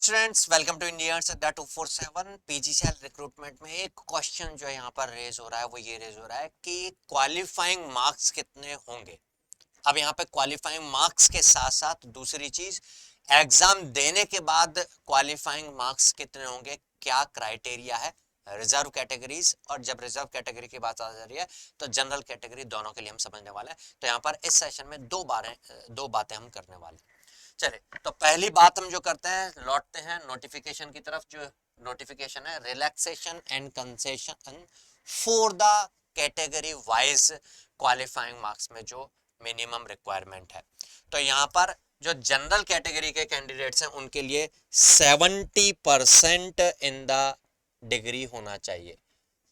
Students welcome to Indians अड्डा 247 PGCL recruitment में एक क्वेश्चन जो यहाँ पर रेज हो रहा है वो ये रेज हो रहा है कि क्वालिफाइंग मार्क्स कितने होंगे। अब यहाँ पे क्वालिफाइंग मार्क्स के साथ साथ दूसरी चीज एग्जाम देने के बाद क्वालिफाइंग मार्क्स कितने होंगे, क्या क्राइटेरिया है रिजर्व कैटेगरीज, और जब रिजर्व कैटेगरी की बात आ जा रही है तो जनरल कैटेगरी, दोनों के लिए हम समझने वाले हैं। तो यहाँ पर इस सेशन में दो बातें हम करने वाले हैं। चले तो पहली बात हम जो करते हैं, लौटते हैं नोटिफिकेशन की तरफ। जो नोटिफिकेशन है relaxation and concession for the category wise qualifying marks में जो मिनिमम रिक्वायरमेंट है। तो यहाँ पर जो जनरल कैटेगरी के कैंडिडेट्स हैं उनके लिए 70% इन द डिग्री होना चाहिए।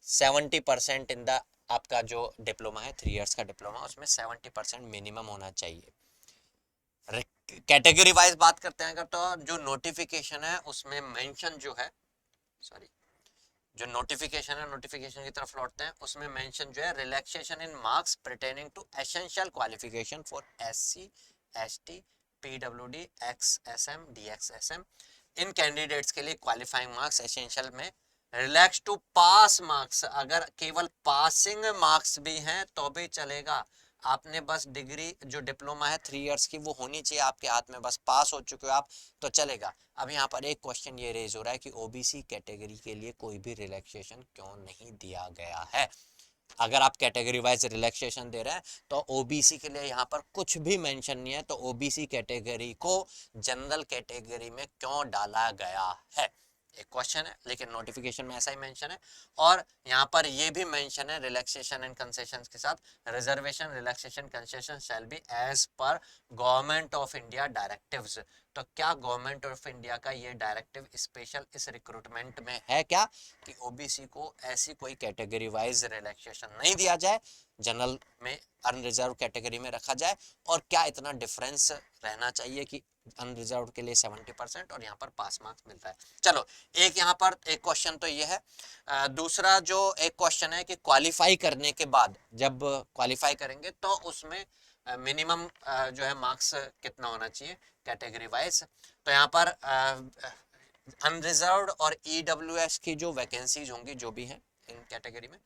70% इन द आपका जो डिप्लोमा है 3 इयर्स का डिप्लोमा, उसमें 70% मिनिमम होना चाहिए। कैटेगरी वाइज बात करते हैं अगर, तो जो नोटिफिकेशन है उसमें मेंशन जो है, सॉरी, जो नोटिफिकेशन है नोटिफिकेशन की तरफ लौटते हैं, उसमें मेंशन जो है relaxation in marks pertaining to essential qualification for SC, ST, PWD, XSM, DXSM, इन कैंडिडेट्स के लिए क्वालिफाइंग मार्क्स एसेंशियल में रिलैक्स टू पास मार्क्स। अगर केवल पासिंग मार्क्स भी हैं तो भी चलेगा। आपने बस डिग्री जो डिप्लोमा है 3 इयर्स की वो होनी चाहिए आपके हाथ में, बस पास हो चुके हो आप तो चलेगा। अब यहाँ पर एक क्वेश्चन ये रेज हो रहा है कि ओबीसी कैटेगरी के लिए कोई भी रिलैक्सेशन क्यों नहीं दिया गया है। अगर आप कैटेगरी वाइज रिलैक्सेशन दे रहे हैं तो ओबीसी के लिए यहाँ पर कुछ भी मेंशन नहीं है, तो ओबीसी कैटेगरी को जनरल कैटेगरी में क्यों डाला गया है, एक क्वेश्चन है। लेकिन नोटिफिकेशन में ऐसा ही मेंशन है। और यहाँ पर ये भी मेंशन है रिलैक्सेशन एंड कंसेशन के साथ, reservation relaxation concession shall be as पर गवर्नमेंट ऑफ इंडिया डायरेक्टिव्स। तो क्या गवर्नमेंट ऑफ इंडिया का ये डायरेक्टिव स्पेशल इस रिक्रूटमेंट में है क्या कि ओबीसी को ऐसी कोई कैटेगरी वाइज रिलैक्सेशन नहीं दिया जाए, जनरल में अनरिजर्व कैटेगरी में रखा जाए, और क्या इतना डिफरेंस रहना चाहिए कि अनरिजर्व के लिए 70% और यहाँ पर पास मार्क्स मिलता है। चलो, एक यहाँ पर एक क्वेश्चन तो ये है। दूसरा जो एक क्वेश्चन है कि क्वालिफाई करने के बाद, जब क्वालिफाई करेंगे तो उसमें मिनिमम जो है मार्क्स कितना होना चाहिए कैटेगरी वाइज। तो यहाँ पर अनरिजर्व्ड और ईडब्ल्यूएस की जो वैकेंसीज होंगी जो भी हैं इन कैटेगरी में,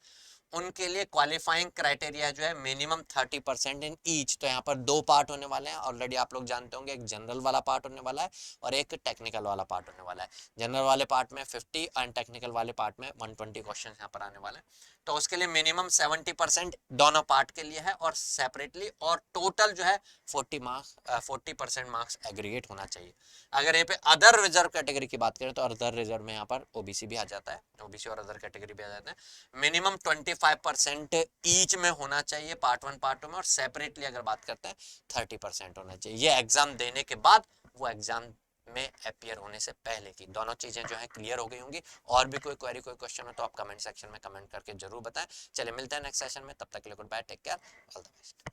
उनके लिए क्वालिफाइंग क्राइटेरिया जो है मिनिमम 30% इन ईच। तो यहाँ पर दो पार्ट होने वाले हैं, ऑलरेडी आप लोग जानते होंगे, एक जनरल वाला पार्ट होने वाला है और एक टेक्निकल वाला पार्ट होने वाला है। जनरल वाले पार्ट में 50 और टेक्निकल वाले पार्ट में 120 क्वेश्चन यहाँ पर आने वाले हैं। तो उसके लिए मिनिमम 70% दोनों पार्ट के लिए है और सेपरेटली, और टोटल जो है 40% मार्क्स एग्रीगेट होना चाहिए। अगर ये पे अदर रिजर्व कैटेगरी की बात करें तो अदर रिजर्व में यहाँ पर ओबीसी भी आ जाता है, ओबीसी और अदर कैटेगरी भी आ जाते हैं। मिनिमम 25% ईच में होना चाहिए पार्ट 1 पार्ट 2 में, और सेपरेटली अगर बात करते हैं 30% होना चाहिए। ये एग्जाम देने के बाद, वो एग्जाम में अपियर होने से पहले की दोनों चीजें जो है क्लियर हो गई होंगी। और भी कोई क्वेरी कोई क्वेश्चन हो तो आप कमेंट सेक्शन में कमेंट करके जरूर बताएं। चलिए मिलते हैं नेक्स्ट सेशन में, तब तक के लिए goodbye, take care, all the best.